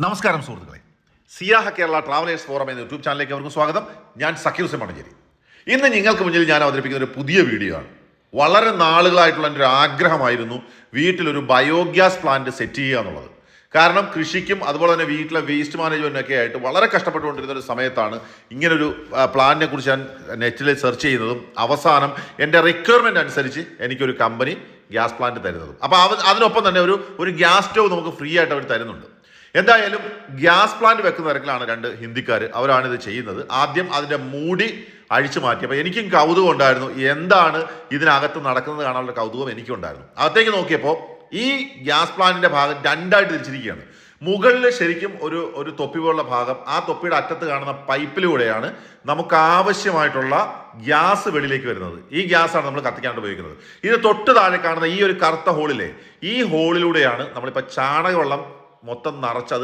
നമസ്കാരം സുഹൃത്തുക്കളെ, സിയാഹ Kerala travellers forum എന്ന യൂട്യൂബ് ചാനലിലേക്ക് അവർക്ക് സ്വാഗതം. ഞാൻ സക്കീർ ഹുസൈൻ മണഞ്ചേരി. ഇന്ന് നിങ്ങൾക്ക് മുന്നിൽ ഞാൻ അവതരിപ്പിക്കുന്ന ഒരു പുതിയ വീഡിയോ ആണ്. വളരെ നാളുകളായിട്ടുള്ള എൻ്റെ ഒരു ആഗ്രഹമായിരുന്നു വീട്ടിലൊരു ബയോഗ്യാസ് പ്ലാന്റ് സെറ്റ് ചെയ്യുക എന്നുള്ളത്. കാരണം കൃഷിക്കും അതുപോലെ തന്നെ വീട്ടിലെ വേസ്റ്റ് മാനേജ്മെൻറ്റൊക്കെ ആയിട്ട് വളരെ കഷ്ടപ്പെട്ടുകൊണ്ടിരുന്ന ഒരു സമയത്താണ് ഇങ്ങനൊരു പ്ലാന്റിനെ കുറിച്ച് ഞാൻ നെറ്റിൽ സെർച്ച് ചെയ്യുന്നതും അവസാനം എൻ്റെ റിക്വയർമെൻറ്റ് അനുസരിച്ച് എനിക്കൊരു കമ്പനി ഗ്യാസ് പ്ലാന്റ് തരുന്നതും. അപ്പോൾ അതിനൊപ്പം തന്നെ ഒരു ഗ്യാസ് സ്റ്റവ് നമുക്ക് ഫ്രീ ആയിട്ട് അവർ തരുന്നുണ്ട്. എന്തായാലും ഗ്യാസ് പ്ലാന്റ് വെക്കുന്ന തിരക്കിലാണ് രണ്ട് ഹിന്ദിക്കാർ. അവരാണ് ഇത് ചെയ്യുന്നത്. ആദ്യം അതിൻ്റെ മൂടി അഴിച്ചു മാറ്റി. അപ്പോൾ എനിക്കും കൗതുകം ഉണ്ടായിരുന്നു, എന്താണ് ഇതിനകത്ത് നടക്കുന്നത് കാണാനുള്ള കൗതുകം എനിക്കും ഉണ്ടായിരുന്നു. അകത്തേക്ക് നോക്കിയപ്പോൾ ഈ ഗ്യാസ് പ്ലാന്റിന്റെ ഭാഗം രണ്ടായിട്ട് തിരിച്ചിരിക്കുകയാണ്. മുകളിൽ ശരിക്കും ഒരു തൊപ്പി പോലുള്ള ഭാഗം, ആ തൊപ്പിയുടെ അറ്റത്ത് കാണുന്ന പൈപ്പിലൂടെയാണ് നമുക്ക് ആവശ്യമായിട്ടുള്ള ഗ്യാസ് വെളിയിലേക്ക് വരുന്നത്. ഈ ഗ്യാസാണ് നമ്മൾ കത്തിക്കാണ്ട് ഉപയോഗിക്കുന്നത്. ഇത് തൊട്ട് താഴെ കാണുന്ന ഈ ഒരു കറുത്ത ഹോളിലെ ഈ ഹോളിലൂടെയാണ് നമ്മളിപ്പോൾ ചാണകവെള്ളം മൊത്തം നിറച്ച് അത്